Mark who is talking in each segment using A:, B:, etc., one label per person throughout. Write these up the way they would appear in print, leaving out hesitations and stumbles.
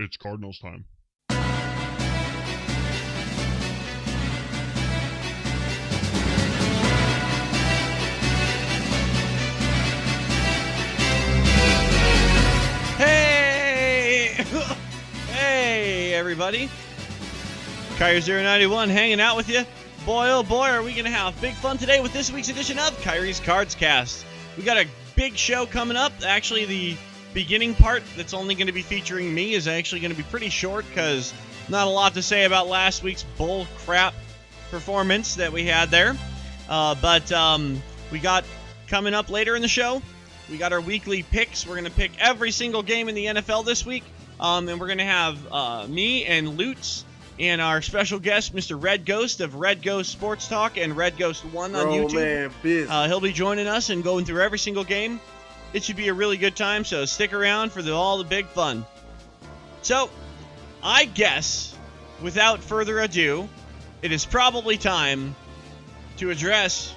A: It's Cardinals time.
B: Hey! Hey, everybody. Kairi091 hanging out with you. Boy, oh boy, are we going to have big fun today with this week's edition of Kairi's Cards Cast. We got a big show coming up. Actually, the beginning part that's only going to be featuring me is actually going to be pretty short because not a lot to say about last week's bull crap performance that we had there. But we got coming up later in the show, we got our weekly picks. We're going to pick every single game in the NFL this week. And we're going to have me and Lutz and our special guest, Mr. Red Ghost of Red Ghost Sports Talk and Red Ghost 1 on YouTube. He'll be joining us and going through every single game. It should be a really good time, so stick around for all the big fun. So, I guess, without further ado, it is probably time to address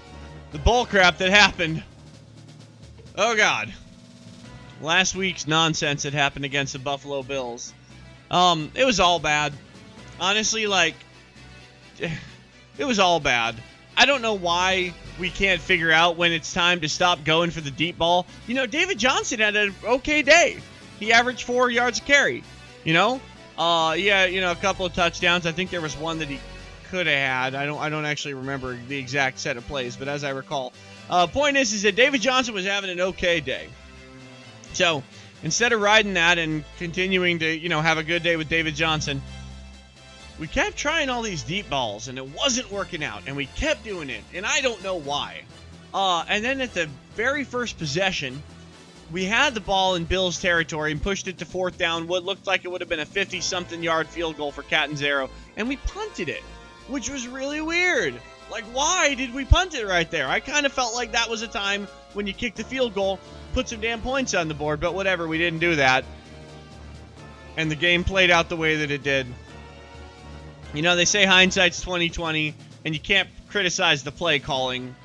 B: the bullcrap that happened. Oh, God. Last week's nonsense that happened against the Buffalo Bills. It was all bad. Honestly, it was all bad. I don't know why we can't figure out when it's time to stop going for the deep ball. You know, David Johnson had an okay day. He averaged 4 yards a carry. A couple of touchdowns. I think there was one that he could have had. I don't actually remember the exact set of plays, but as I recall. Point is that David Johnson was having an okay day. So, instead of riding that and continuing to, have a good day with David Johnson, we kept trying all these deep balls, and it wasn't working out, and we kept doing it, and I don't know why. And then at the very first possession, we had the ball in Bills territory and pushed it to fourth down, what looked like it would have been a 50-something yard field goal for Catanzaro, and we punted it, which was really weird. Like, why did we punt it right there? I kind of felt like that was a time when you kick the field goal, put some damn points on the board, but whatever, we didn't do that. And the game played out the way that it did. They say hindsight's 20/20, and you can't criticize the play calling.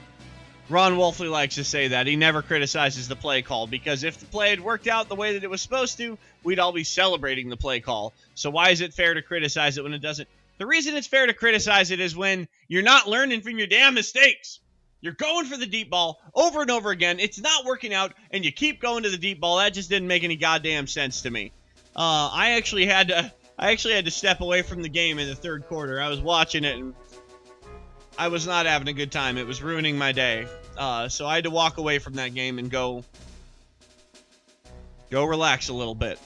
B: Ron Wolfley likes to say that. He never criticizes the play call, because if the play had worked out the way that it was supposed to, we'd all be celebrating the play call. So why is it fair to criticize it when it doesn't? The reason it's fair to criticize it is when you're not learning from your damn mistakes. You're going for the deep ball over and over again. It's not working out, and you keep going to the deep ball. That just didn't make any goddamn sense to me. I actually had to step away from the game in the third quarter. I was watching it, and I was not having a good time. It was ruining my day. So I had to walk away from that game and go relax a little bit.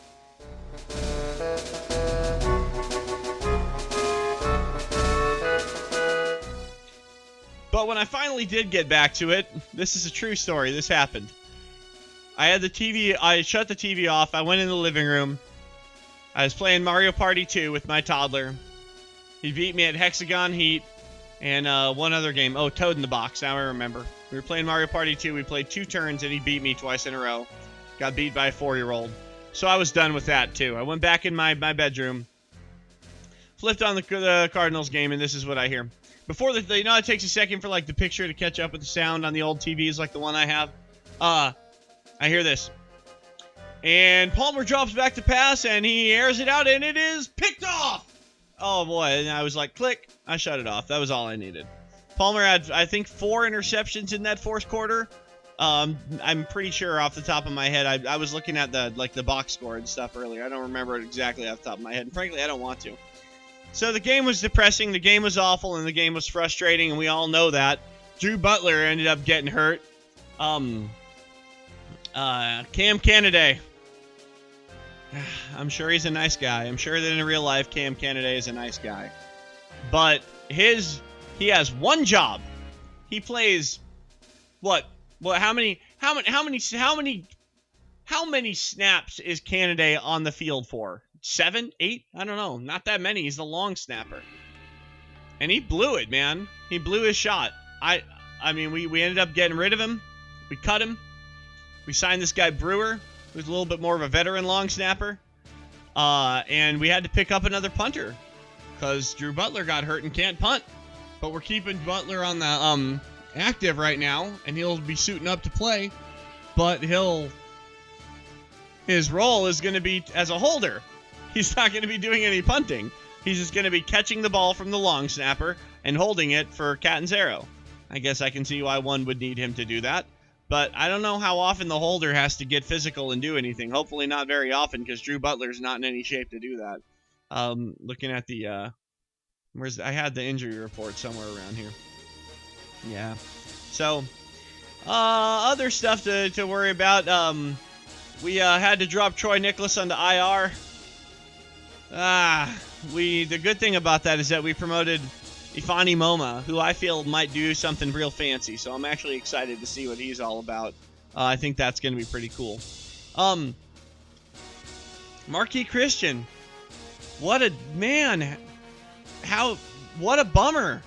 B: But when I finally did get back to it, this is a true story. This happened. I shut the TV off. I went in the living room. I was playing Mario Party 2 with my toddler. He beat me at Hexagon Heat and one other game. Oh, Toad in the Box. Now I remember. We were playing Mario Party 2. We played 2 turns, and he beat me twice in a row. Got beat by a 4-year-old. So I was done with that, too. I went back in my bedroom, flipped on the Cardinals game, and this is what I hear. Before it takes a second for, the picture to catch up with the sound on the old TVs like the one I have. I hear this. And Palmer drops back to pass, and he airs it out, and it is picked off! Oh, boy. And I was like, click. I shut it off. That was all I needed. Palmer had, I think, 4 interceptions in that fourth quarter. I'm pretty sure off the top of my head. I was looking at the box score and stuff earlier. I don't remember it exactly off the top of my head. And frankly, I don't want to. So the game was depressing. The game was awful, and the game was frustrating, and we all know that. Drew Butler ended up getting hurt. Cam Canada. I'm sure he's a nice guy. I'm sure that in real life, Cam Canada is a nice guy. But he has one job. He plays what? How many snaps is Canada on the field for? 7, 8? I don't know. Not that many. He's the long snapper. And he blew it, man. He blew his shot. I mean, we ended up getting rid of him. We cut him. We signed this guy Brewer, who's a little bit more of a veteran long snapper. And we had to pick up another punter because Drew Butler got hurt and can't punt. But we're keeping Butler on the active right now, and he'll be suiting up to play. But his role is going to be as a holder. He's not going to be doing any punting. He's just going to be catching the ball from the long snapper and holding it for Catanzaro. I guess I can see why one would need him to do that. But I don't know how often the holder has to get physical and do anything. Hopefully not very often, because Drew Butler's not in any shape to do that. Looking at the... I had the injury report somewhere around here. Yeah. So, other stuff to worry about. We had to drop Troy Nicholas onto IR. The good thing about that is that we promoted Ifani Moma, who I feel might do something real fancy. So I'm actually excited to see what he's all about. I think that's going to be pretty cool. Marquis Christian. What a man. What a bummer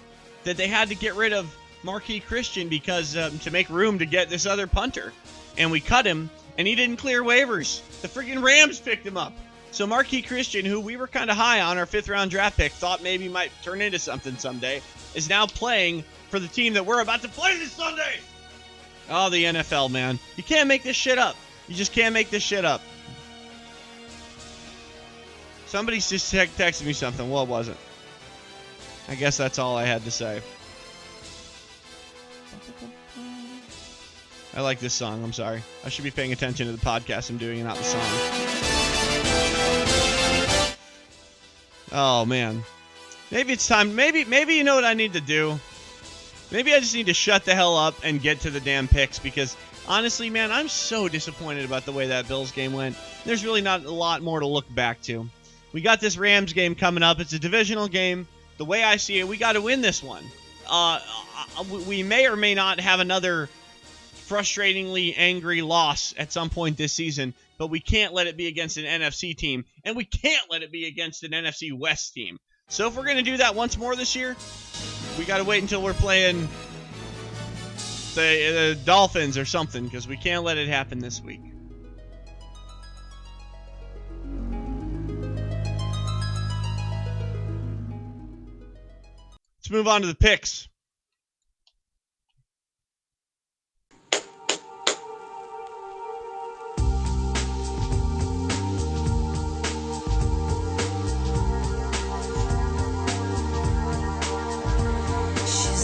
B: that they had to get rid of Marquis Christian because to make room to get this other punter. And we cut him, and he didn't clear waivers. The freaking Rams picked him up. So Marquis Christian, who we were kind of high on, our 5th-round draft pick, thought maybe might turn into something someday, is now playing for the team that we're about to play this Sunday. Oh, the NFL, man. You can't make this shit up. You just can't make this shit up. Somebody's just texted me something. What was it? I guess that's all I had to say. I like this song. I'm sorry. I should be paying attention to the podcast I'm doing and not the song. Oh, man. Maybe it's time. Maybe you know what I need to do? Maybe I just need to shut the hell up and get to the damn picks because, honestly, man, I'm so disappointed about the way that Bills game went. There's really not a lot more to look back to. We got this Rams game coming up. It's a divisional game. The way I see it, we got to win this one. We may or may not have another frustratingly angry loss at some point this season, but we can't let it be against an NFC team, and we can't let it be against an NFC West team. So if we're going to do that once more this year, we got to wait until we're playing the Dolphins or something, because we can't let it happen this week. Let's move on to the picks.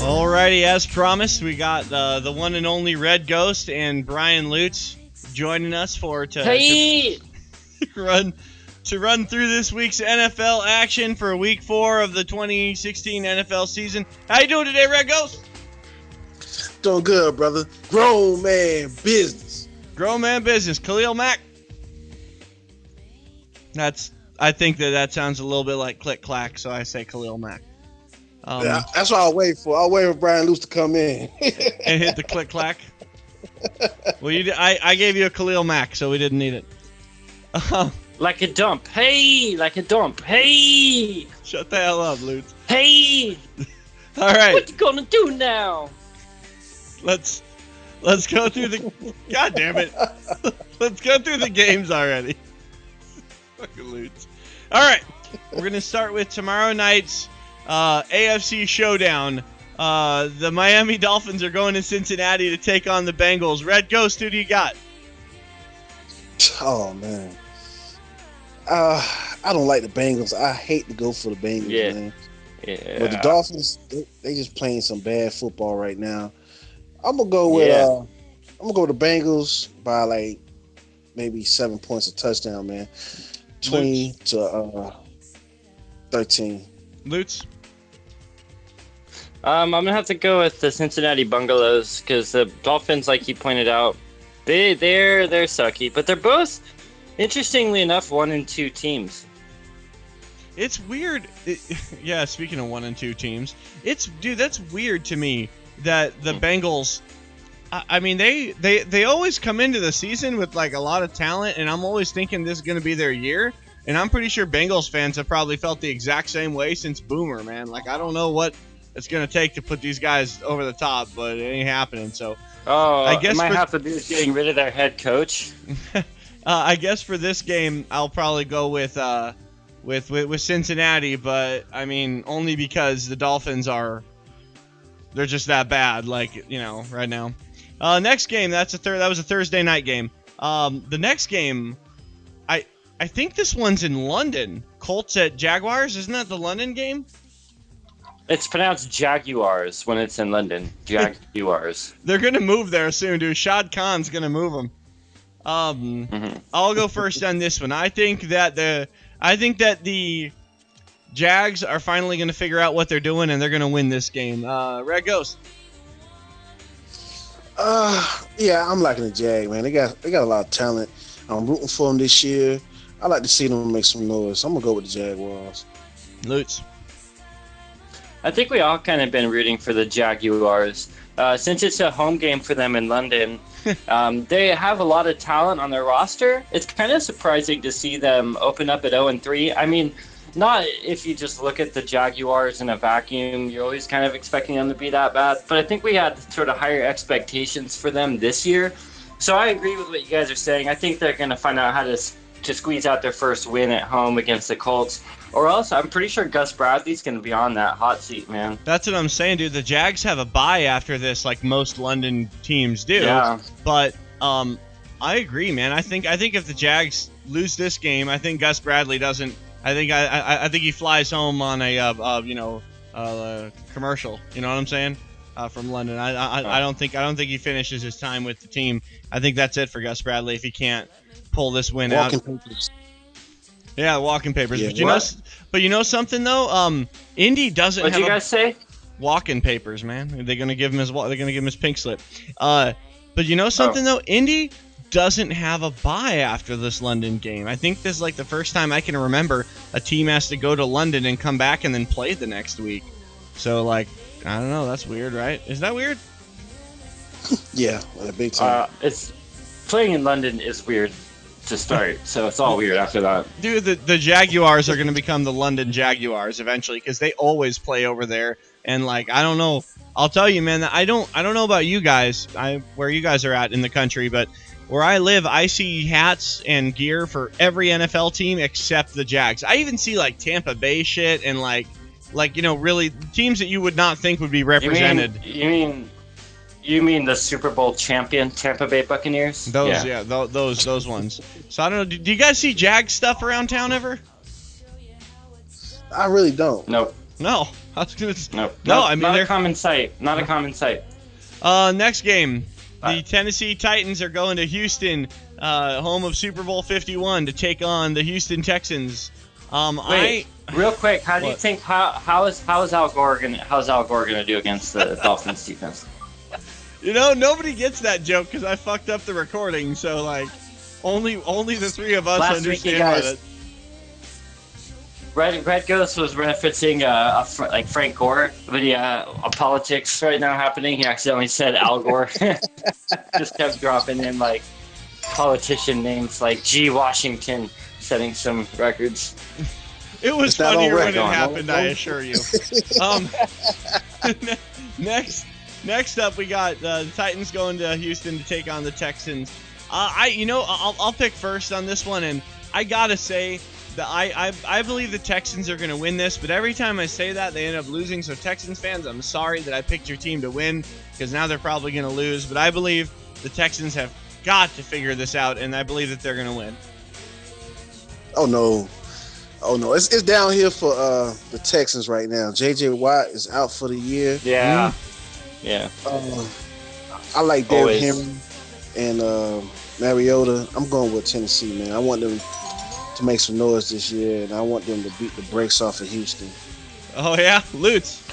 B: Alrighty, as promised, we got the one and only Red Ghost and Brian Lutz joining us to run through this week's NFL action for week 4 of the 2016 NFL season. How you doing today, Red Ghost?
A: Doing good, brother. Grown man business.
B: Grown man business. Khalil Mack. I think that sounds a little bit like click clack, so I say Khalil Mack.
A: Yeah, that's what I'll wait for. I'll wait for Brian Luce to come in
B: and hit the click clack. Well, I gave you a Khalil Mack, so we didn't need it.
C: Like a dump. Hey, like a dump. Hey.
B: Shut the hell up, Lutz.
C: Hey.
B: All right.
C: What you gonna do now?
B: Let's go through the. God damn it. Let's go through the games already. Fucking Lutz. All right. We're gonna start with tomorrow night's AFC showdown. The Miami Dolphins are going to Cincinnati to take on the Bengals. Red Ghost, who do you got?
A: Oh man, I don't like the Bengals. I hate to go for the Bengals, man.
C: Yeah.
A: But the Dolphins, they just playing some bad football right now. I'm gonna go with the Bengals by like maybe 7 points a touchdown, man. 20 to 13.
B: Lutz?
C: I'm gonna have to go with the Cincinnati Bungalows because the Dolphins, like you pointed out, they're sucky, but they're both, interestingly enough, 1 and 2 teams.
B: It's weird. Yeah, speaking of 1 and 2 teams, that's weird to me that the Bengals. I mean, they always come into the season with like a lot of talent, and I'm always thinking this is gonna be their year. And I'm pretty sure Bengals fans have probably felt the exact same way since Boomer, man. Like, I don't know what it's going to take to put these guys over the top, but it ain't happening. So,
C: I guess it might have to do with getting rid of their head coach.
B: I guess for this game, I'll probably go with Cincinnati, but I mean, only because the Dolphins they're just that bad, like, you know, right now. Next game, that was a Thursday night game. The next game, I think this one's in London. Colts at Jaguars. Isn't that the London game?
C: It's pronounced Jaguars when it's in London. Jaguars.
B: They're gonna move there soon, dude. Shad Khan's gonna move them. I'll go first on this one. I think that the Jags are finally gonna figure out what they're doing and they're gonna win this game. Red Ghost.
A: Yeah, I'm liking the Jag, man. They got a lot of talent. I'm rooting for them this year. I like to see them make some noise. I'm gonna go with the Jaguars.
B: Lutz.
C: I think we all kind of been rooting for the Jaguars. Since it's a home game for them in London, they have a lot of talent on their roster. It's kind of surprising to see them open up at 0-3. I mean, not if you just look at the Jaguars in a vacuum, you're always kind of expecting them to be that bad. But I think we had sort of higher expectations for them this year. So I agree with what you guys are saying. I think they're going to find out how to squeeze out their first win at home against the Colts. Or else, I'm pretty sure Gus Bradley's going to be on that hot seat, man.
B: That's what I'm saying, dude. The Jags have a bye after this, like most London teams do.
C: Yeah.
B: But I agree, man. I think if the Jags lose this game, I think Gus Bradley doesn't. I think he flies home on a commercial. You know what I'm saying? From London. I don't think he finishes his time with the team. I think that's it for Gus Bradley if he can't pull this win out.
A: Papers.
B: Yeah, walking papers.
A: Yeah,
B: but you know something though? Indy doesn't.
C: What'd you guys say?
B: Walking papers, man. They're gonna give him his pink slip. But you know something though? Indy doesn't have a bye after this London game. I think this is like the first time I can remember a team has to go to London and come back and then play the next week. So like, I don't know. That's weird, right? Is that weird?
A: Yeah, a big time.
C: It's playing in London is weird to start, so it's all weird after that.
B: Dude, the Jaguars are going to become the London Jaguars eventually because they always play over there. And like, I don't know. I'll tell you, man. I don't know about you guys. Where you guys are at in the country, but where I live, I see hats and gear for every NFL team except the Jags. I even see like Tampa Bay shit and like really teams that you would not think would be represented.
C: You mean the Super Bowl champion Tampa Bay Buccaneers?
B: Those ones. So I don't know. Do you guys see Jag stuff around town ever?
A: I really don't.
C: Nope.
B: No. I was gonna.
C: Nope.
B: No, I mean
C: not
B: they're
C: a common sight. Not a common sight.
B: Next game, the Tennessee Titans are going to Houston, home of Super Bowl 51, to take on the Houston Texans.
C: Wait, real quick, how do you think how is Al Gore gonna do against the Dolphins defense?
B: You know, nobody gets that joke because I fucked up the recording. So like, only the three of us
C: Last
B: understand
C: week, you guys,
B: it.
C: Red Ghost was referencing like Frank Gore, but yeah, politics right now happening. He accidentally said Al Gore. Just kept dropping in like politician names like G. Washington, setting some records.
B: It was funnier when it happened, I assure you. Next up, we got the Titans going to Houston to take on the Texans. I'll pick first on this one, and I gotta say that I believe the Texans are gonna win this. But every time I say that, they end up losing. So Texans fans, I'm sorry that I picked your team to win because now they're probably gonna lose. But I believe the Texans have got to figure this out, and I believe that they're gonna win.
A: Oh no, it's down here for the Texans right now. J.J. Watt is out for the year.
C: Yeah. Yeah.
A: I like Derrick Henry and Mariota. I'm going with Tennessee, man. I want them to make some noise this year, and I want them to beat the brakes off of Houston.
B: Oh yeah, Lutz.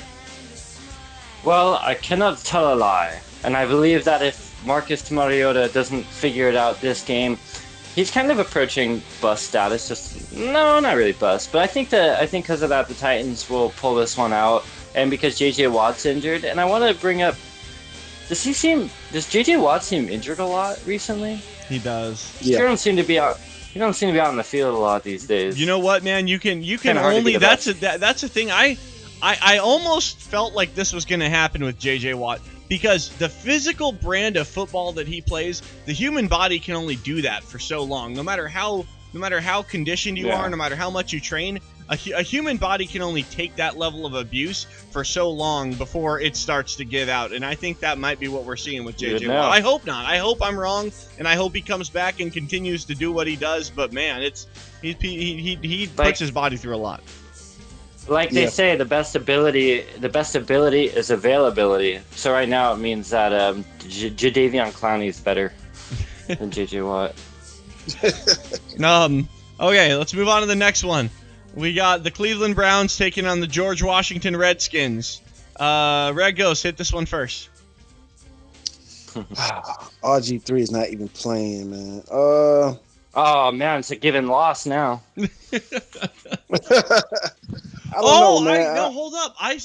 C: Well, I cannot tell a lie, and I believe that if Marcus Mariota doesn't figure it out this game, he's kind of approaching bust status. No, not really bust, but I think because of that, the Titans will pull this one out. And because J.J. Watt's injured, and I want to bring up, does J.J. Watt seem injured a lot recently?
B: He does.
C: Yeah. He don't seem to be out on the field a lot these days.
B: You know what, man? You can only. That's a thing. I almost felt like this was going to happen with J.J. Watt because the physical brand of football that he plays, the human body can only do that for so long. No matter how no matter how conditioned you are, no matter how much you train, a human body can only take that level of abuse for so long before it starts to give out. And I think that might be what we're seeing with JJ Watt. I hope not. I hope I'm wrong, and I hope he comes back and continues to do what he does. But man, he puts his body through a lot.
C: Like they say, the best ability is availability. So right now it means that Jadeveon Clowney is better than JJ Watt.
B: Okay, let's move on to the next one. We got the Cleveland Browns taking on the George Washington Redskins. Red Ghost, hit this one first.
A: RG3 is not even playing, man.
C: Oh man, it's a given loss now.
A: I don't know, man.
B: No, hold up. I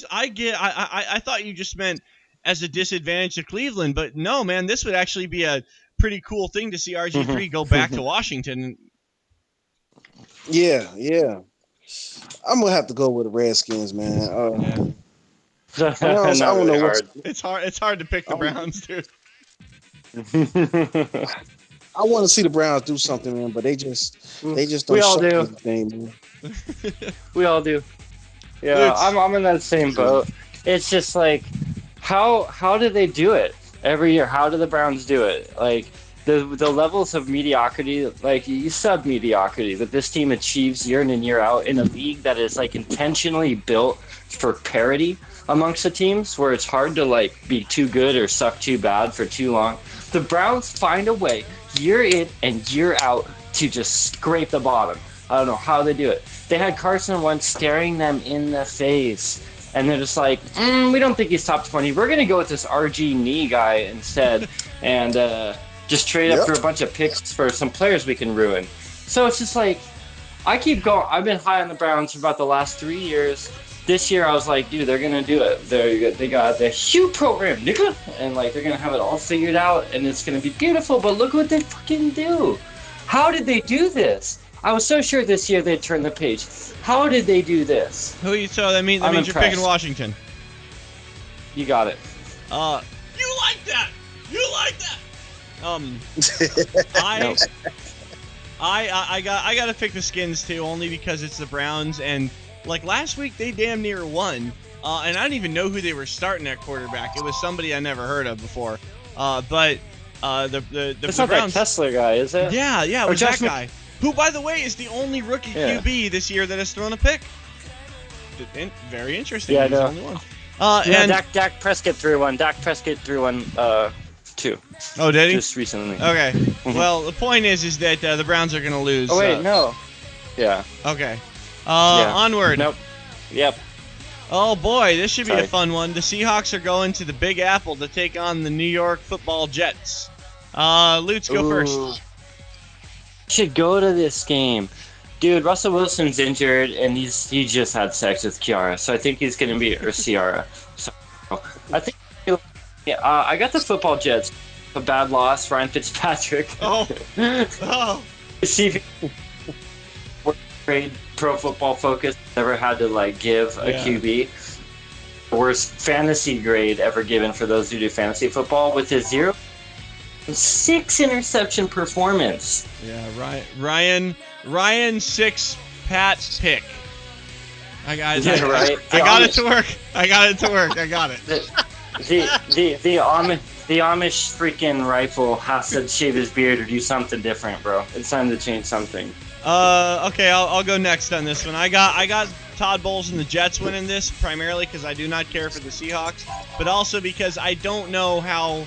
B: thought you just meant as a disadvantage to Cleveland, but no, man, this would actually be a pretty cool thing to see RG3 go back to Washington.
A: Yeah. I'm gonna have to go with the Redskins, man. I don't know what.
B: It's hard to pick the Browns, dude.
A: I want to see the Browns do something, man, but they just don't.
C: We all do.
A: Anything, man.
C: We all do. Yeah, I'm in that same boat. It's just like, how do they do it every year? How do the Browns do it? Like the levels of mediocrity, like you sub mediocrity that this team achieves year in and year out in a league that is like intentionally built for parity amongst the teams, where it's hard to like be too good or suck too bad for too long. The Browns find a way year in and year out to just scrape the bottom. I don't know how they do it. They had Carson Wentz staring them in the face, and they're just like, we don't think he's top 20. We're going to go with this RG knee guy instead and just trade up for a bunch of picks for some players we can ruin. So it's just like, I keep going. I've been high on the Browns for about the last 3 years. This year I was like, dude, they're going to do it. They got the huge program, nigga. And like, they're going to have it all figured out, and it's going to be beautiful. But look what they fucking do. How did they do this? I was so sure this year they'd turn the page. How did they do this?
B: So that means you're picking Washington.
C: You got it.
B: You like that? You like that? I got to pick the Skins too, only because it's the Browns, and like last week they damn near won. And I didn't even know who they were starting at quarterback. It was somebody I never heard of before. But
C: it's not Browns, that Kessler guy, is it?
B: Yeah, it was that guy. Who, by the way, is the only rookie QB this year that has thrown a pick. Very interesting.
C: Yeah,
B: he's the only one.
C: And Dak Prescott threw one. Dak Prescott threw one too.
B: Oh, did he?
C: Just recently.
B: Okay. Well, the point is that the Browns are going to lose.
C: Oh wait, no. Yeah.
B: Okay. Onward.
C: Nope. Yep.
B: Oh boy, this should be a fun one. The Seahawks are going to the Big Apple to take on the New York Football Jets. Lutz, go first.
C: Should go to this game. Dude, Russell Wilson's injured, and he just had sex with Kiara, so I think he's going to be, or Ciara. So I think I got the Football Jets. A bad loss, Ryan Fitzpatrick.
B: Oh.
C: Grade Pro Football Focus never had to like give a QB. Worst fantasy grade ever given for those who do fantasy football with his 0-6 interception performance.
B: Yeah, Ryan 6 Pat pick. I got it.
C: Right.
B: I got it to work. I got it.
C: The Amish freaking rifle has to shave his beard or do something different, bro. It's time to change something.
B: Okay, I'll go next on this one. I got Todd Bowles and the Jets winning this primarily because I do not care for the Seahawks, but also because I don't know how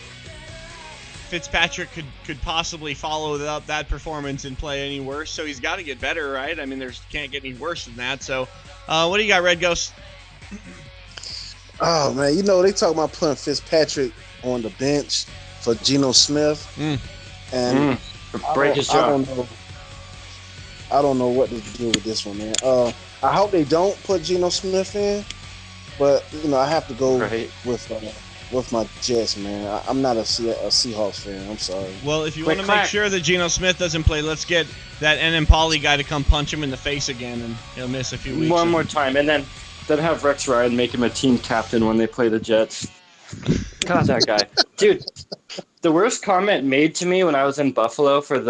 B: Fitzpatrick could possibly follow up that performance and play any worse. So he's got to get better, right? I mean, can't get any worse than that. So, what do you got, Red Ghost?
A: Oh man, they talk about putting Fitzpatrick on the bench for Geno Smith, and
C: break his jaw.
A: I don't know what to do with this one, man. I hope they don't put Geno Smith in, but I have to go with my Jets, man. I'm not a Seahawks fan. I'm sorry.
B: Well, if you want to make sure that Geno Smith doesn't play, let's get that N. Pauly guy to come punch him in the face again, and he'll miss a few weeks.
C: One more time, and then have Rex Ryan make him a team captain when they play the Jets. God, that guy. Dude, The worst comment made to me when I was in Buffalo for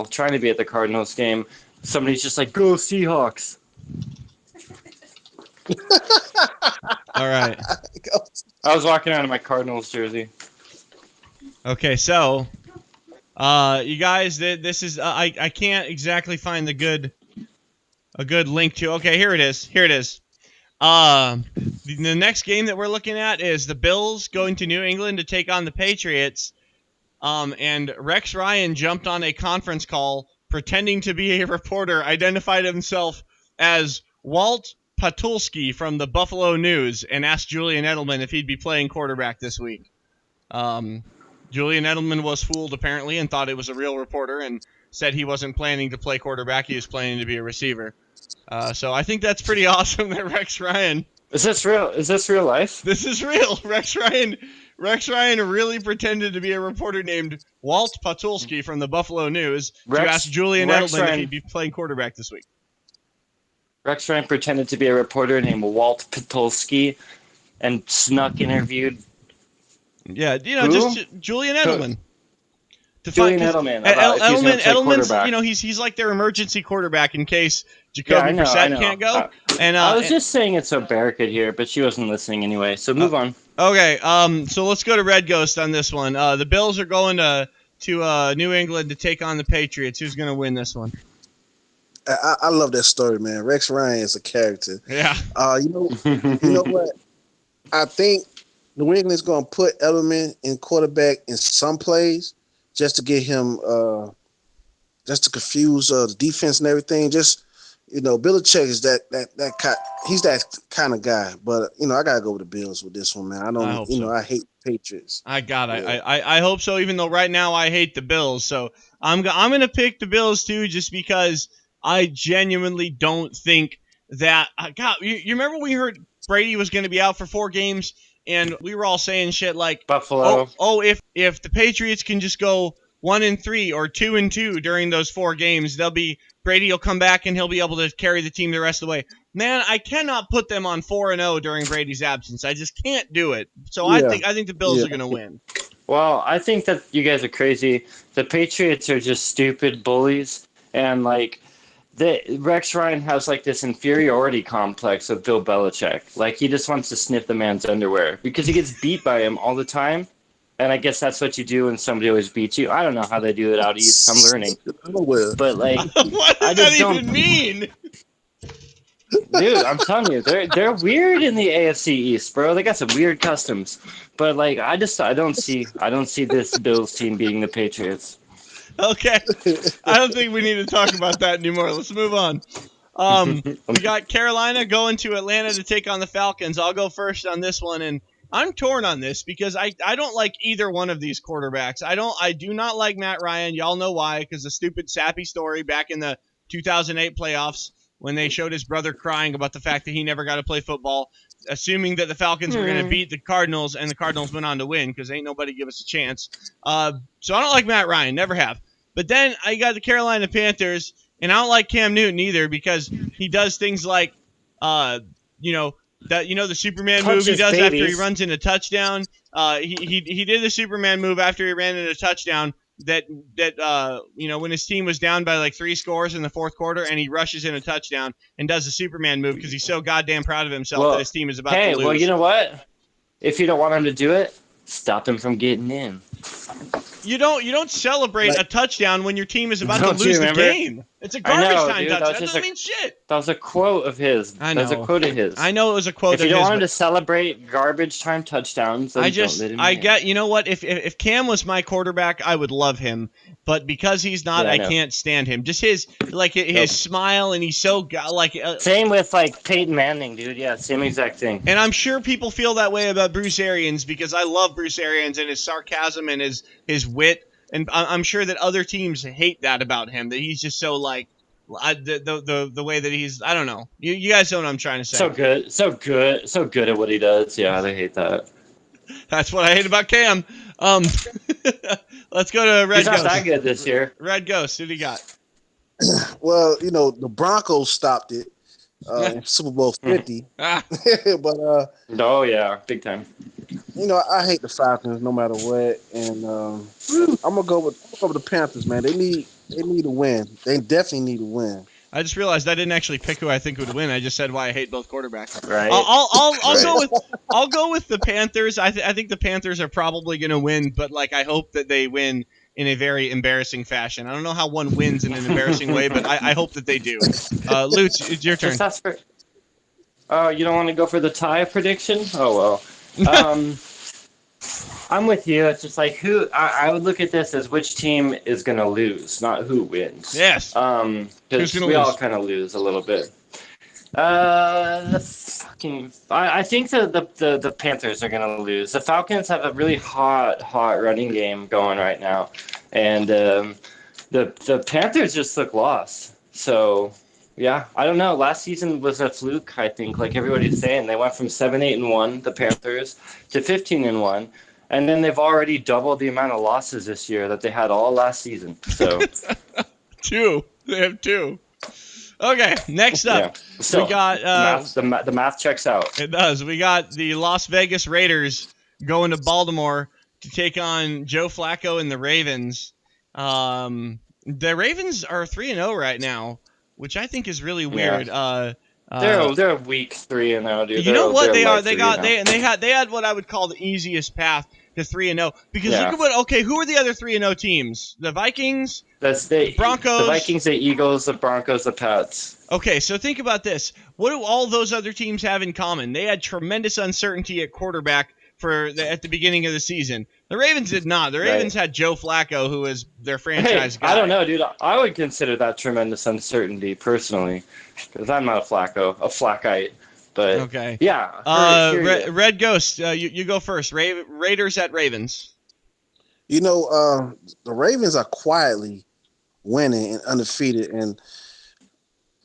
C: trying to be at the Cardinals game, somebody's just like, "Go Seahawks."
B: All right.
C: I was walking around in my Cardinals jersey.
B: Okay, so you guys, this is I can't exactly find a good link to. Okay, here it is. The next game that we're looking at is the Bills going to New England to take on the Patriots. And Rex Ryan jumped on a conference call pretending to be a reporter, identified himself as Walt Patulski from the Buffalo News, and asked Julian Edelman if he'd be playing quarterback this week. Julian Edelman was fooled, apparently, and thought it was a real reporter and said he wasn't planning to play quarterback. He was planning to be a receiver. So I think that's pretty awesome that Rex Ryan...
C: Is this real? Is this real life?
B: This is real. Rex Ryan really pretended to be a reporter named Walt Patulski from the Buffalo News to ask Julian Edelman if he'd be playing quarterback this week.
C: Rex Ryan pretended to be a reporter named Walt Patulski and snuck interviewed.
B: Yeah,
C: Who?
B: just Julian Edelman.
C: Edelman.
B: Edelman's, he's like their emergency quarterback in case Jacoby Brissett can't go.
C: I was just saying it so Bear could hear, but she wasn't listening anyway. So move on.
B: Okay. So let's go to Red Ghost on this one. The Bills are going to New England to take on the Patriots. Who's going to win this one?
A: I love that story, man. Rex Ryan is a character.
B: Yeah.
A: You know what? I think New England's going to put Edelman in quarterback in some plays just to get him, just to confuse the defense and everything. Just, Belichick is that kind. He's that kind of guy. But I gotta go with the Bills with this one, man. I hate Patriots.
B: I hope so. Even though right now I hate the Bills, so I'm gonna pick the Bills too, just because I genuinely don't think that. God, you remember we heard Brady was going to be out for 4 games, and we were all saying shit like
C: Buffalo.
B: If the Patriots can just go 1-3 or 2-2 during those 4 games, Brady will come back and he'll be able to carry the team the rest of the way. Man, I cannot put them on 4-0 during Brady's absence. I just can't do it. So I think the Bills are going to win.
C: Well, I think that you guys are crazy. The Patriots are just stupid bullies, and Rex Ryan has this inferiority complex with Bill Belichick. He just wants to sniff the man's underwear because he gets beat by him all the time. And I guess that's what you do when somebody always beats you. I don't know how they do it out east. I'm learning. But
B: what does that even mean?
C: Dude, I'm telling you, they're weird in the AFC East, bro. They got some weird customs. But I don't see this Bills team beating the Patriots.
B: Okay. I don't think we need to talk about that anymore. Let's move on. We got Carolina going to Atlanta to take on the Falcons. I'll go first on this one, and I'm torn on this because I don't like either one of these quarterbacks. I do not like Matt Ryan. Y'all know why, because the stupid sappy story back in the 2008 playoffs when they showed his brother crying about the fact that he never got to play football, assuming that the Falcons were going to beat the Cardinals, and the Cardinals went on to win because ain't nobody give us a chance. So I don't like Matt Ryan, never have. But then I got the Carolina Panthers, and I don't like Cam Newton either because he does things like, the Superman move he does after he runs in a touchdown. He did the Superman move after he ran in a touchdown that when his team was down by 3 scores in the fourth quarter, and he rushes in a touchdown and does the Superman move because he's so goddamn proud of himself that his team is about to lose.
C: Hey, well, you know what? If you don't want him to do it, stop him from getting in.
B: You don't celebrate a touchdown when your team is about to lose the game. It's a garbage time touchdown. That doesn't mean shit.
C: That was a quote of his.
B: I know.
C: That was a quote of his.
B: I know it was a quote of his.
C: If you don't want him to celebrate garbage time touchdowns, then don't let him in.
B: You know what? If Cam was my quarterback, I would love him. But because he's not, I can't stand him. Just his smile, and he's so
C: same with Peyton Manning, dude. Yeah, same exact thing.
B: And I'm sure people feel that way about Bruce Arians because I love Bruce Arians and his sarcasm and his wit. And I'm sure that other teams hate that about him, that he's just so the way that he's, I don't know. You guys know what I'm trying to say.
C: So good at what he does. Yeah, they hate that.
B: That's what I hate about Cam. Let's go to Red Ghost.
C: He's not that good this year.
B: Red Ghost, who do you got?
A: Well, the Broncos stopped it in Super Bowl 50.
B: Ah.
A: But
C: oh yeah, big time.
A: I hate the Falcons no matter what, and I'm gonna go with the Panthers, man. They need to win. They definitely need to win.
B: I just realized I didn't actually pick who I think would win. I just said why I hate both quarterbacks.
C: Right.
B: I'll
C: Right.
B: go with the Panthers. I think the Panthers are probably going to win, but like I hope that they win in a very embarrassing fashion. I don't know how one wins in an embarrassing way, but I hope that they do. Lutz, it's your turn.
C: Just ask for. Oh, you don't want to go for the tie prediction? Oh well. I'm with you. It's just like who I would look at this as which team is gonna lose, not who wins.
B: Yes. Who's
C: Because
B: gonna
C: we all
B: lose?
C: kind of lose a little bit. I think the Panthers are gonna lose. The Falcons have a really hot running game going right now, and the Panthers just look lost. So yeah, I don't know. Last season was a fluke. I think, like everybody's saying, they went from 7-8-1, the Panthers, to 15-1, and then they've already doubled the amount of losses this year that they had all last season. So
B: Two. They have two. Okay, next up,
C: yeah, so
B: we got
C: the math checks out.
B: it does. We got the Las Vegas Raiders going to Baltimore to take on Joe Flacco and the Ravens. The Ravens are 3-0 right now, which I think is really weird.
C: Yeah.
B: Uh,
C: They're week 3-0, dude.
B: you know what they
C: they're
B: are?
C: like
B: They got
C: 3-0.
B: they had what I would call the easiest path to 3-0 because
C: Yeah.
B: look at what who are the other 3-0 teams? The Vikings,
C: That's
B: Broncos.
C: the Vikings, the Eagles, the Broncos, the Pats.
B: Okay, so think about this. What do all those other teams have in common? They had tremendous uncertainty at quarterback at the beginning of the season. The Ravens did not. The Ravens had Joe Flacco, who was their franchise guy.
C: I don't know, dude. I would consider that tremendous uncertainty personally, because I'm not a flackite. But
B: okay,
C: yeah.
B: Red Ghost, you go first. Raiders at Ravens.
A: The Ravens are quietly winning and undefeated, and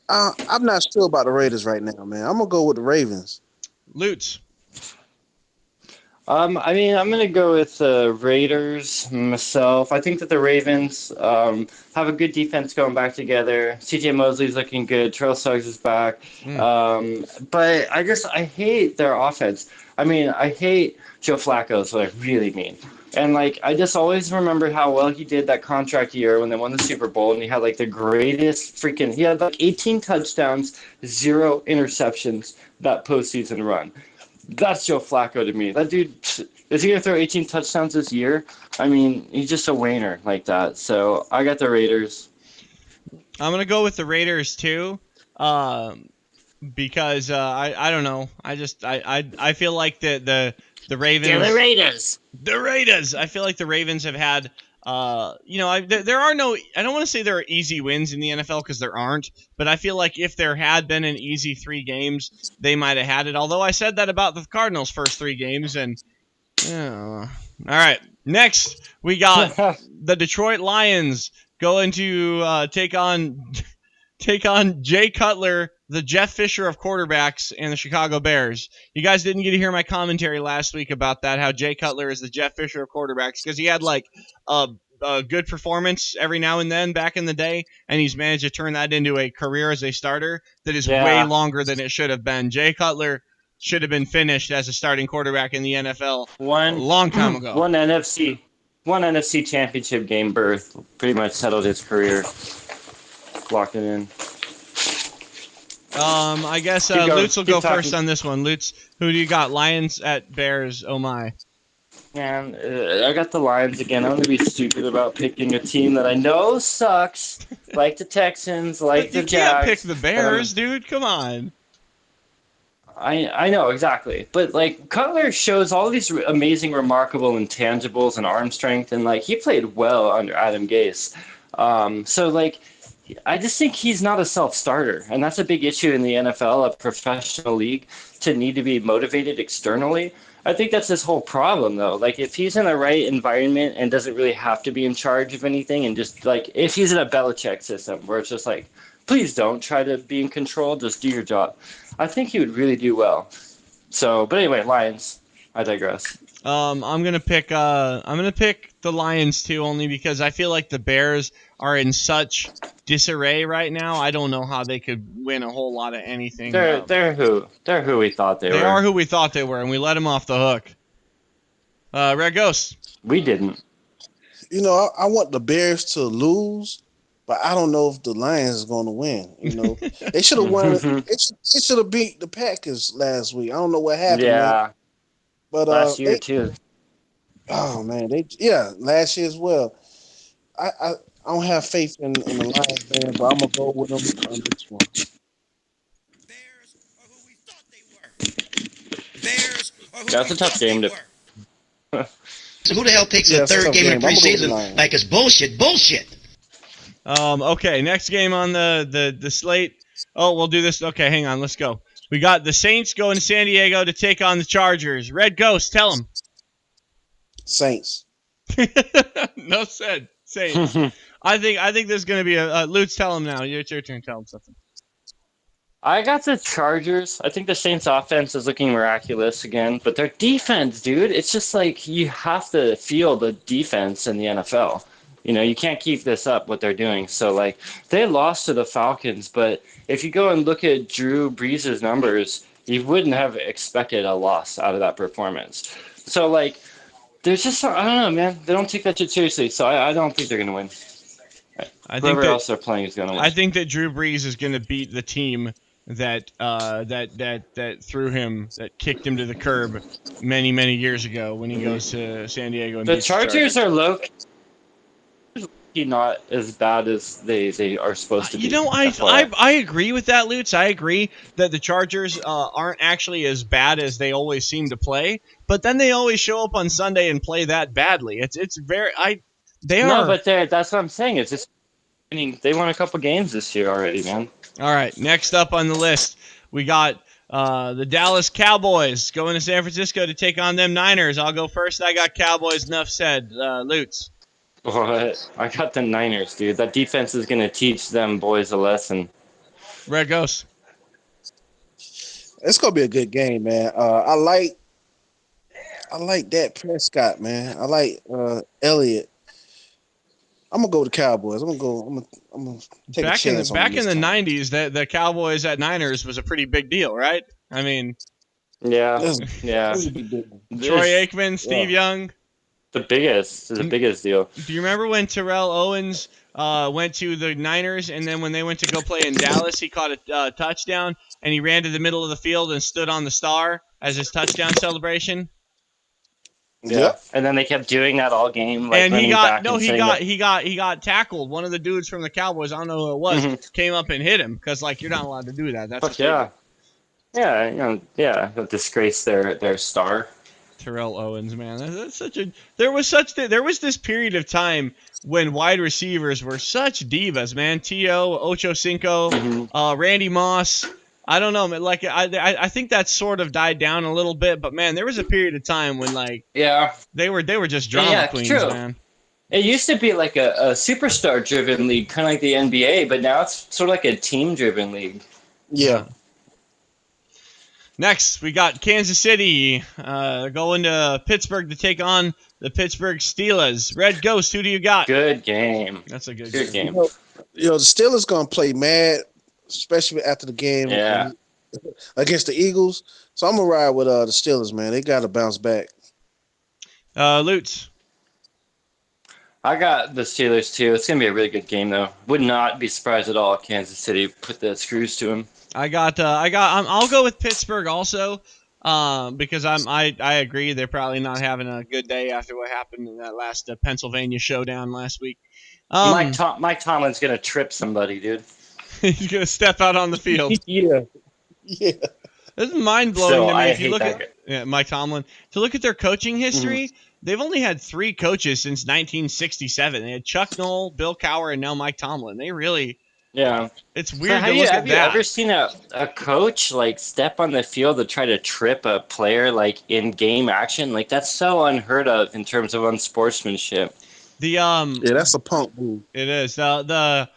A: I'm not sure about the Raiders right now, man. I'm gonna go with the Ravens.
B: Lutz.
C: I mean, I'm gonna go with the Raiders myself. I think that the Ravens have a good defense going back together. C.J. Mosley's looking good. Terrell Suggs is back. But I hate their offense. I mean, I hate Joe Flacco, so I really mean. And like, I just always remember how well he did that contract year when they won the Super Bowl, and he had like the greatest freaking. He had like 18 touchdowns, 0 interceptions that postseason run. That's Joe Flacco to me. That dude, is he going to throw 18 touchdowns this year? I mean, he's just a wainer like that. So I got the Raiders.
B: I'm going to go with the Raiders too, because I don't know. I feel like the Ravens.
C: They're the Raiders.
B: The Raiders. I feel like the Ravens have had. There are no. I don't want to say there are easy wins in the NFL because there aren't. But I feel like if there had been an easy 3 games, they might have had it. Although I said that about the Cardinals' first 3 games, and all right. Next, we got the Detroit Lions going to take on Jay Cutler, the Jeff Fisher of quarterbacks, and the Chicago Bears. You guys didn't get to hear my commentary last week about that, how Jay Cutler is the Jeff Fisher of quarterbacks, because he had like a good performance every now and then back in the day, and he's managed to turn that into a career as a starter that is way longer than it should have been. Jay Cutler should have been finished as a starting quarterback in the NFL a long time ago.
C: One NFC championship game berth pretty much settled his career. Locked it in.
B: I guess Lutz will go first on this one. Lutz, who do you got? Lions at Bears. Oh my.
C: Man, I got the Lions again. I'm going to be stupid about picking a team that I know sucks, like the Texans, like the Jags.
B: You can't pick the Bears, dude. Come on.
C: I know, exactly. But, like, Cutler shows all these amazing, remarkable intangibles and arm strength, and, like, he played well under Adam Gase. So, like, I just think he's not a self-starter, and that's a big issue in the NFL, a professional league, to need to be motivated externally. I think that's his whole problem, though. Like, if he's in the right environment and doesn't really have to be in charge of anything, and just, like, if he's in a Belichick system where it's just like, please don't try to be in control, just do your job, I think he would really do well. So, but anyway, Lions. I digress.
B: I'm gonna pick the Lions too, only because I feel like the Bears are in such disarray right now. I don't know how they could win a whole lot of anything.
C: They're who we thought they were.
B: They are who we thought they were, and we let them off the hook. Red Ghost.
C: We didn't.
A: I want the Bears to lose, but I don't know if the Lions is going to win. They should have won. They should have beat the Packers last week. I don't know what happened, man.
C: Yeah,
A: But
C: last year
A: they.
C: too.
A: Oh man, last year as well. I don't have faith in the Lions, man, but I'm gonna go with them on this one.
D: Bears are who we thought they were. Bears are who we
C: That's a tough
D: thought they
C: game to.
D: were. So who the hell takes
A: Yeah,
D: the
A: it's a
D: third
A: tough
D: game in
A: game. I'm gonna go with the
D: preseason
A: Lions.
D: like it's bullshit? Bullshit.
B: Okay, next game on the slate. Oh, we'll do this. Okay, hang on. Let's go. We got the Saints going to San Diego to take on the Chargers. Red Ghost, tell them.
A: Saints.
B: No said. Saints. I think there's going to be a Lutz, tell them now. It's your turn. Tell them something.
C: I got the Chargers. I think the Saints offense is looking miraculous again, but their defense, dude, it's just like you have to feel the defense in the NFL. You can't keep this up what they're doing. So like they lost to the Falcons, but if you go and look at Drew Brees' numbers, you wouldn't have expected a loss out of that performance. So like there's just I don't know, man. They don't take that shit seriously. So I don't think they're gonna win. Whoever else they're playing is gonna win.
B: I think that Drew Brees is going to beat the team that threw him, that kicked him to the curb many years ago when he goes to San Diego. And
C: The
B: beats
C: Chargers are low. Not as bad as they are supposed to be.
B: I agree with that, Lutz. I agree that the Chargers aren't actually as bad as they always seem to play, but then they always show up on Sunday and play that badly.
C: No, but that's what I'm saying. It's just they won a couple games this year already, man.
B: All right, next up on the list, we got the Dallas Cowboys going to San Francisco to take on them Niners. I'll go first. I got Cowboys. Enough said. Lutz.
C: What? I got the Niners, dude. That defense is going to teach them boys a lesson.
B: Red Ghost.
A: It's gonna be a good game, man. I like Dak Prescott, man. I like Elliott. I'm gonna go with the Cowboys. I'm gonna take a chance on
B: back in the
A: time.
B: '90s, the Cowboys at Niners was a pretty big deal, right? I mean,
C: yeah.
B: Troy Aikman, Steve Young.
C: The biggest deal.
B: Do you remember when Terrell Owens went to the Niners, and then when they went to go play in Dallas, he caught a touchdown, and he ran to the middle of the field and stood on the star as his touchdown celebration?
C: Yeah, and then they kept doing that all game. Like,
B: and he got tackled. One of the dudes from the Cowboys, I don't know who it was, came up and hit him because you're not allowed to do that. That's
C: They'll disgrace their star.
B: Terrell Owens, man, there was this period of time when wide receivers were such divas, man. T.O., Ocho Cinco, Randy Moss. I don't know, man. I think that sort of died down a little bit, but man, there was a period of time when they were just drama queens, true. Man.
C: It used to be like a superstar driven league, kind of like the NBA, but now it's sort of like a team driven league.
A: Yeah.
B: Next, we got Kansas City going to Pittsburgh to take on the Pittsburgh Steelers. Red Ghost, who do you got?
C: Good game.
B: That's a good
C: game.
A: The Steelers going to play mad, especially after the game against the Eagles. So I'm going to ride with the Steelers, man. They got to bounce back.
B: Lutz.
C: I got the Steelers, too. It's going to be a really good game, though. Would not be surprised at all if Kansas City put the screws to them.
B: I'll go with Pittsburgh also, because I agree they're probably not having a good day after what happened in that last Pennsylvania showdown last week.
C: Mike Tomlin's gonna trip somebody, dude.
B: He's gonna step out on the field.
A: Yeah.
B: This is mind blowing to me. If you look at Mike Tomlin, to look at their coaching history, they've only had 3 coaches since 1967. They had Chuck Noll, Bill Cowher, and now Mike Tomlin. They really.
C: Yeah,
B: it's weird.
C: Have you ever seen a coach step on the field to try to trip a player in game action? That's so unheard of in terms of unsportsmanship.
A: That's a punk move.
B: It is. The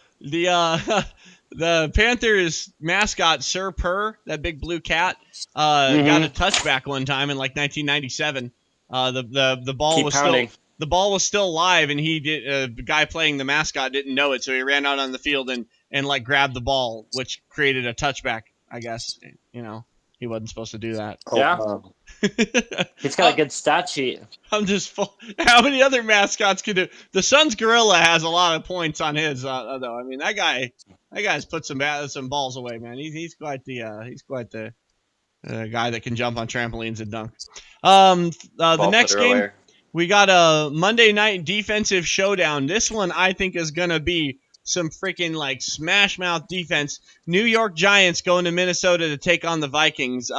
B: Panthers mascot Sir Purr, that big blue cat, got a touchback one time in 1997. The ball was pounding. The ball was still live, and the guy playing the mascot didn't know it, so he ran out on the field and grabbed the ball, which created a touchback, I guess. He wasn't supposed to do that.
A: Oh,
C: Yeah.
A: wow.
C: He's got a good stat sheet.
B: I'm just full. How many other mascots could do? The Suns gorilla has a lot of points on his, though. I mean, that guy's put some balls away, man. He's quite the guy that can jump on trampolines and dunk. The
C: Ball
B: next
C: footer
B: game,
C: away.
B: we got a Monday night defensive showdown. This one I think is gonna be some freaking like smash mouth defense. New York Giants going to Minnesota to take on the Vikings.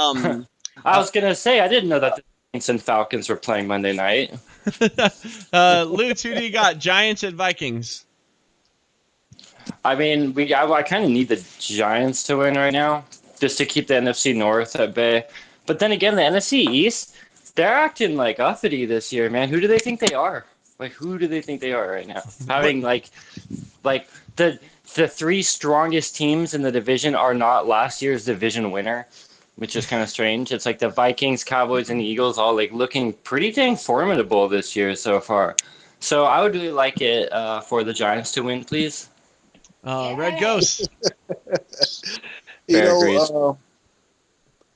C: I was gonna say I didn't know that the Saints and Falcons were playing Monday night.
B: Lutz, who do you got? Giants at Vikings.
C: I mean, I kind of need the Giants to win right now, just to keep the NFC North at bay. But then again, the NFC East, they're acting like uppity this year, man. Who do they think they are? Like, who do they think they are right now? Having like the three strongest teams in the division are not last year's division winner, which is kind of strange. It's like the Vikings, Cowboys, and the Eagles all like looking pretty dang formidable this year so far. So I would really like it for the Giants to win, please.
B: Red Ghost.
A: You
C: Fair
A: know,
C: agrees.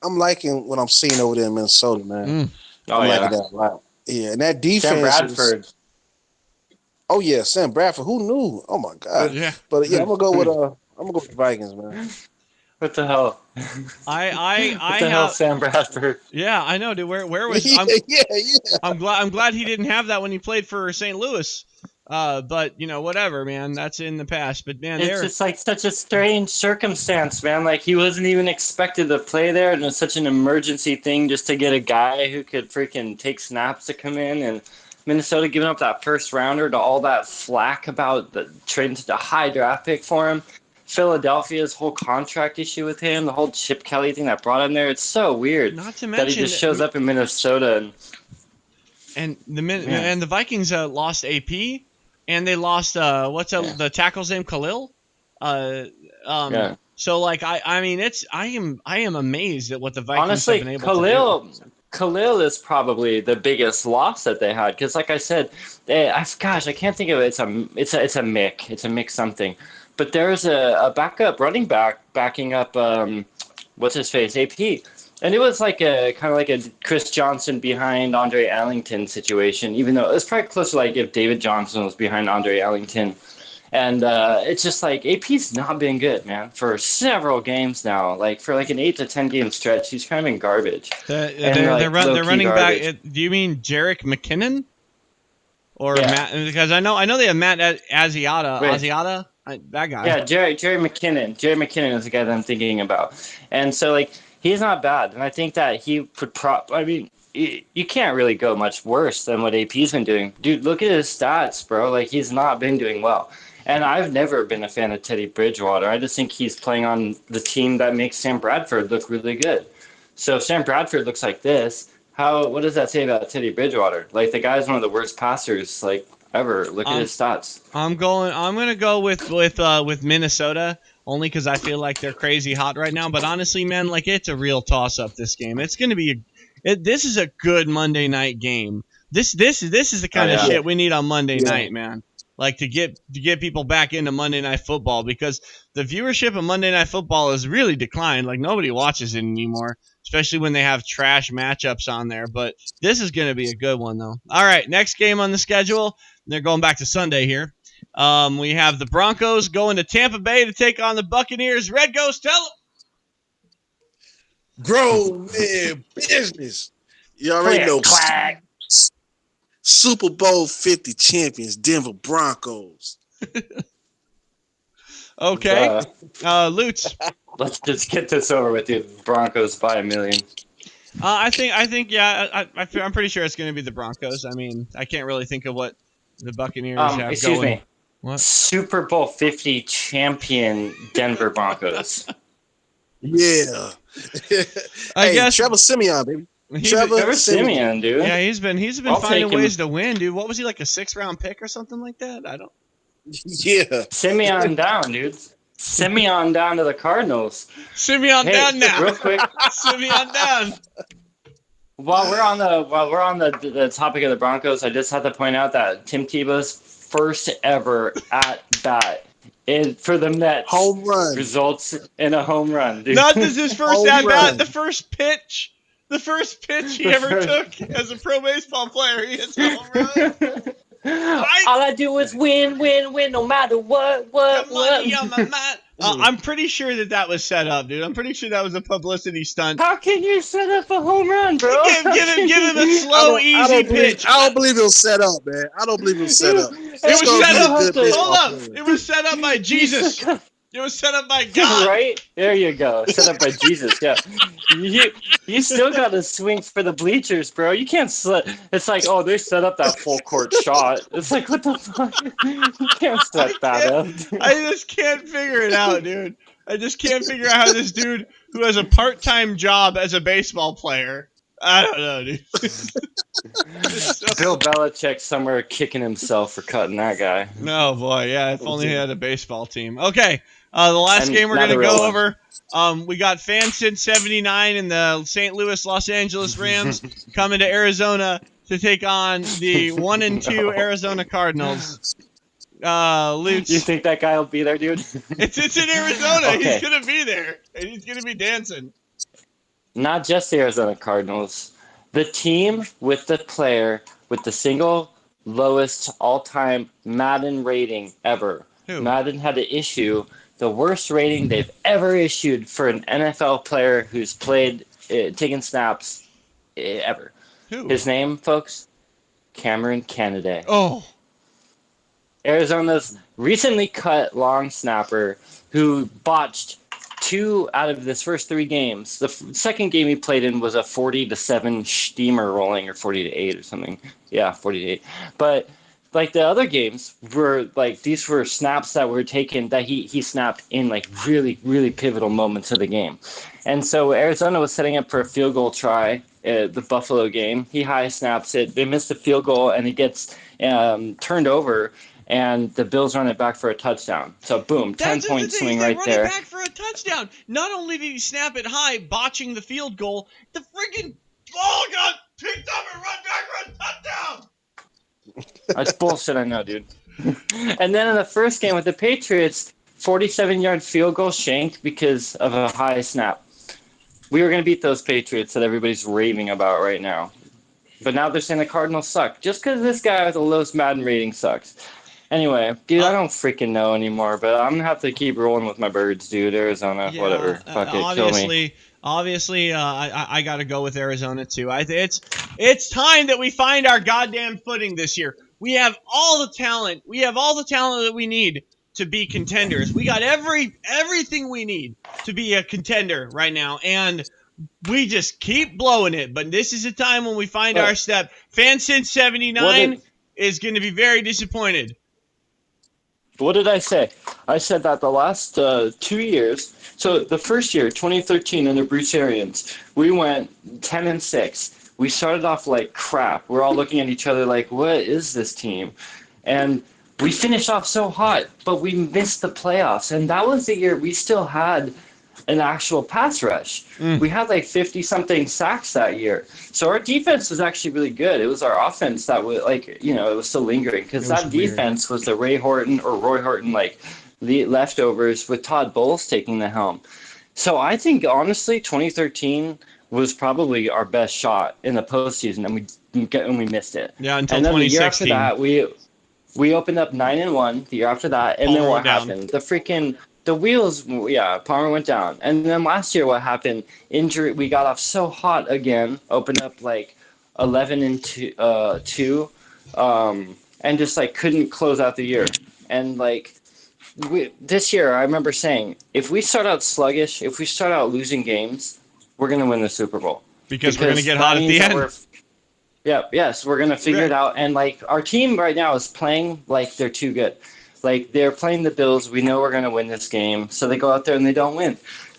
A: I'm liking what I'm seeing over there in Minnesota, man.
C: Oh
A: I'm
C: yeah,
A: liking that a lot. Yeah, and that defense.
C: Sam
A: is-
C: Bradford.
A: oh yeah, Sam Bradford. Who knew? Oh my god.
B: Yeah.
A: But yeah, I'm gonna go with the Vikings, man.
C: What the hell?
B: I
C: What the hell,
B: have.
C: Sam Bradford?
B: Yeah, I know, dude. Where was?
A: yeah.
B: I'm glad he didn't have that when he played for St. Louis. But you know, whatever, man. That's in the past. But man,
C: It's just like such a strange circumstance, man. Like he wasn't even expected to play there, and it's such an emergency thing just to get a guy who could freaking take snaps to come in. And Minnesota giving up that first rounder to all that flack about the trading to the high draft pick for him. Philadelphia's whole contract issue with him, the whole Chip Kelly thing that brought him there. It's so weird
B: not to
C: that he
B: mention
C: just shows up in Minnesota and
B: and the Vikings lost AP, and they lost the tackle's name, Khalil.
C: yeah.
B: So like I mean I am amazed at what the Vikings
C: Honestly,
B: have been able to do.
C: Khalil is probably the biggest loss that they had because, like I said, I can't think of it. It's a Mick something, but there's a backup running back backing up what's his face AP, and it was like a kind of like a Chris Johnson behind Andre Ellington situation. Even though it's probably close to like if David Johnson was behind Andre Ellington. And it's just like AP's not been good, man, for several games now. Like for like an 8 to 10 game stretch, he's kind of been garbage.
B: They're running
C: garbage.
B: back. Do you mean Jerick McKinnon or
C: Yeah.
B: Matt? Because I know they have Matt Asiata.
C: Right.
B: Asiata, that guy.
C: Yeah, Jerry McKinnon. Jerry McKinnon is the guy that I'm thinking about. And so like he's not bad, and I think that he could I mean, you can't really go much worse than what AP's been doing, dude. Look at his stats, bro. Like he's not been doing well. And I've never been a fan of Teddy Bridgewater. I just think he's playing on the team that makes Sam Bradford look really good. So if Sam Bradford looks like this, what does that say about Teddy Bridgewater? Like the guy's one of the worst passers like ever. Look at his stats.
B: I'm gonna go with Minnesota only because I feel like they're crazy hot right now. But honestly, man, like it's a real toss up this game. It's gonna be this is a good Monday night game. This is the kind of shit we need on Monday night, man. Like to get people back into Monday Night Football because the viewership of Monday Night Football has really declined. Like nobody watches it anymore, especially when they have trash matchups on there. But this is going to be a good one, though. All right, next game on the schedule. They're going back to Sunday here. We have the Broncos going to Tampa Bay to take on the Buccaneers. Red Ghost, tell them.
A: Grown man business. You already know.
C: Clack.
A: Super Bowl 50 champions, Denver Broncos.
B: Okay. Lutz.
C: Let's just get this over with, dude. Broncos by 1 million.
B: I think, yeah. I'm pretty sure it's going to be the Broncos. I mean, I can't really think of what the Buccaneers have
C: Excuse
B: going.
C: me.
B: What?
C: Super Bowl 50 champion Denver Broncos.
A: Yeah.
B: I guess
A: Trevor Simeon, baby.
C: Trevor Simeon, dude.
B: Yeah, he's been
C: I'll
B: finding
C: take him.
B: ways to win, dude. What was he, like a 6th round pick or something like that? I don't.
A: Yeah.
C: Simeon down, dude. Simeon down to the Cardinals.
B: Simeon down now.
C: Real quick.
B: Simeon down.
C: While we're on the topic of the Broncos, I just have to point out that Tim Tebow's first ever at bat and for the Mets
A: Home run.
C: results in a home run, dude.
B: Not just his first
A: Home
B: at bat,
A: run.
B: the first pitch he
C: The
B: ever
C: first-
B: took as a pro baseball player. He hits a home run.
C: All I do is win, win, win, no matter what,
B: Got money on my
C: what.
B: mind. I'm pretty sure that was set up, dude. I'm pretty sure that was a publicity stunt.
C: How can you set up a home run, bro?
B: Give him a
A: I
B: slow,
A: don't, I
B: easy
A: don't believe,
B: pitch.
A: I don't believe it was set up, man. I don't believe it was set up.
B: It
A: This
B: was
A: gonna
B: set
A: be a
B: up.
A: good baseball
B: Hold up.
A: player.
B: It was set up by Jesus. It was set up by God.
C: Right? There you go. Set up by Jesus, yeah. You still got to swing for the bleachers, bro. You can't it's like, oh, they set up that full court shot. It's like, what the fuck? You can't set that up.
B: I just can't figure it out, dude. I just can't figure out how this dude who has a part-time job as a baseball player. I don't know, dude.
C: Bill Belichick somewhere kicking himself for cutting that guy.
B: No, boy, yeah, if only he had a baseball team. Okay, the last
C: And
B: game we're
C: not
B: going to
C: a real
B: go
C: one.
B: over, we got FanSid 79 and the St. Louis Los Angeles Rams coming to Arizona to take on the 1-2 Arizona Cardinals. Lutz,
C: You think that guy will be there, dude?
B: it's in Arizona.
C: Okay.
B: He's going to be there, and he's going to be dancing.
C: Not just the Arizona Cardinals. The team with the player with the single lowest all-time Madden rating ever.
B: Who?
C: Madden had to issue the worst rating they've ever issued for an NFL player who's played, taken snaps ever.
B: Who?
C: His name, folks? Cameron Canaday.
B: Oh.
C: Arizona's recently cut long snapper who botched 2 out of his first 3 games. The second game he played in was a 40-7 steamer rolling, or 40-8 or something. Yeah, 40-8. But like the other games were like, these were snaps that were taken that he snapped in like really, really pivotal moments of the game. And so Arizona was setting up for a field goal try, the Buffalo game. He high snaps it. They missed the field goal and it gets turned over. And the Bills run it back for a touchdown. So, boom, 10-point swing right there.
B: They run it back for a touchdown. Not only did he snap it high, botching the field goal, the freaking ball got picked up and run back for a touchdown.
C: That's bullshit, I know, dude. And then in the first game with the Patriots, 47-yard field goal shanked because of a high snap. We were going to beat those Patriots that everybody's raving about right now. But now they're saying the Cardinals suck. Just because this guy with the lowest Madden rating sucks. Anyway, dude, I don't freaking know anymore, but I'm going to have to keep rolling with my birds, dude. Arizona, whatever. Fuck it, kill me.
B: Obviously, I got to go with Arizona, too. It's time that we find our goddamn footing this year. We have all the talent. We have all the talent that we need to be contenders. We got everything we need to be a contender right now, and we just keep blowing it. But this is a time when we find our step. FanSid 79 is going to be very disappointed.
C: What did I say? I said that the last 2 years, so the first year, 2013, under Bruce Arians, we went 10-6. We started off like crap. We're all looking at each other like, what is this team? And we finished off so hot, but we missed the playoffs. And that was the year we still had an actual pass rush. We had like 50-something sacks that year. So our defense was actually really good. It was our offense that was like, it was still lingering because that defense was the Roy Horton, like the leftovers with Todd Bowles taking the helm. So I think honestly, 2013 was probably our best shot in the postseason, and we missed it.
B: Yeah, until
C: and then
B: 2016.
C: The year after that, we opened up 9-1. The year after that, and then what happened? The wheels, Palmer went down. And then last year, what happened? Injury. We got off so hot again. Opened up like 11-2, and just like couldn't close out the year. And like this year, I remember saying, if we start out sluggish, if we start out losing games, we're gonna win the Super Bowl
B: because we're gonna get hot at the end.
C: Yes, we're gonna figure it out. And like our team right now is playing like they're too good. Like, they're playing the Bills. We know we're going to win this game. So they go out there and they don't win.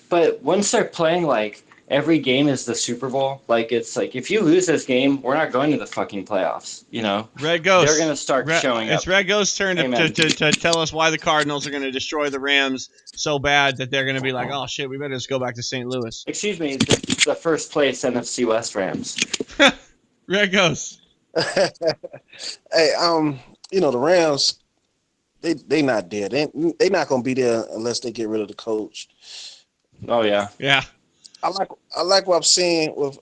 C: But once they're playing, like, every game is the Super Bowl. Like, it's like, if you lose this game, we're not going to the fucking playoffs,
B: Red Ghost.
C: They're going to start showing up.
B: It's Red Ghost's turn to tell us why the Cardinals are going to destroy the Rams so bad that they're going to be like, oh, shit, we better just go back to St. Louis.
C: Excuse me, the first place NFC West Rams.
B: Red Ghost.
A: Hey, the Rams, they not there. They not gonna be there unless they get rid of the coach.
C: Oh yeah.
B: Yeah.
A: I like what I'm seeing with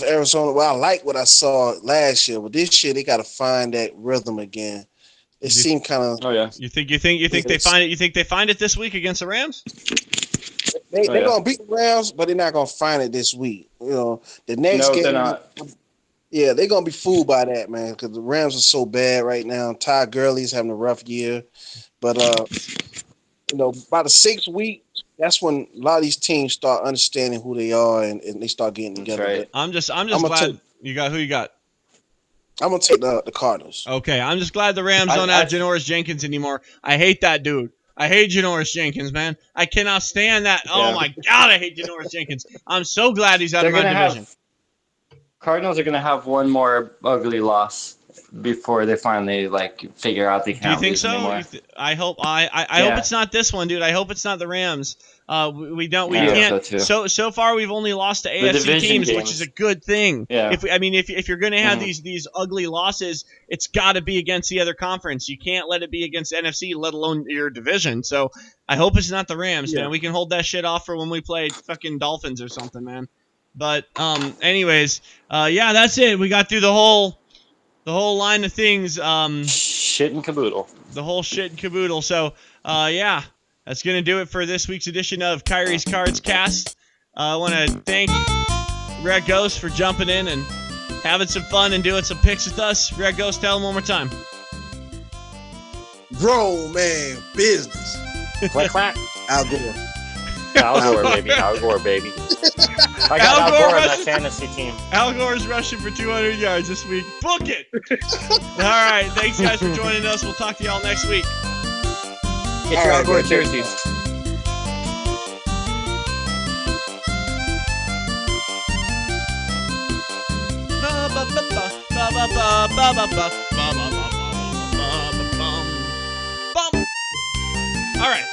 A: Arizona. Well, I like what I saw last year, but this year they got to find that rhythm again. It seemed kind of
C: Oh yeah.
B: You think they find it? You think they find it this week against the Rams?
A: they're
C: Yeah.
A: gonna beat the Rams, but they're not gonna find it this week. You know, the next
C: No, they're
A: game.
C: not.
A: Yeah, they're gonna be fooled by that, man, because the Rams are so bad right now. Ty Gurley's having a rough year, but by the 6th week, that's when a lot of these teams start understanding who they are and they start getting
C: That's
A: together.
C: right.
A: But
B: I'm just
A: I'm gonna
B: glad
A: take
B: you got who you got.
A: I'm gonna take the Cardinals.
B: Okay, I'm just glad the Rams don't
C: I
B: have Janoris Jenkins anymore. I hate that dude. I hate Janoris Jenkins, man. I cannot stand that. Oh
C: Yeah.
B: my god, I hate Janoris Jenkins. I'm so glad he's out
C: They're
B: of my
C: gonna
B: division.
C: have Cardinals are gonna have one more ugly loss before they finally figure out they
B: Do you
C: can't
B: think
C: lose
B: so?
C: anymore.
B: I hope I hope
C: Yeah.
B: it's not this one, dude. I hope it's not the Rams. We
C: I hope
B: can't.
C: so too.
B: So far we've only lost to
C: The
B: AFC
C: division
B: teams, which is a
C: games.
B: good thing.
C: Yeah.
B: If you're gonna have
C: Mhm.
B: these ugly losses, it's got to be against the other conference. You can't let it be against NFC, let alone your division. So I hope it's not the Rams,
A: Yeah.
B: man. We can hold that shit off for when we play fucking Dolphins or something, man. But anyways, yeah, that's it. We got through the whole line of things.
C: Shit and caboodle.
B: The whole shit and caboodle. So, yeah, that's going to do it for this week's edition of Kairi's Cards Cast. I want to thank Red Ghost for jumping in and having some fun and doing some picks with us. Red Ghost, tell him one more time.
A: Grown man business.
C: Clack clack.
A: Al Gore.
C: Al Gore, baby. Al Gore, baby. I got
B: Al
C: Al
B: Gore
C: Gore on that
B: rushing-
C: fantasy team.
B: Al Gore's rushing for 200 yards this week. Book it! All right, thanks, guys, for joining us. We'll talk to y'all next week.
C: Get your
A: All
C: Al
A: right,
C: Gore
A: good.
C: jerseys.
B: All right.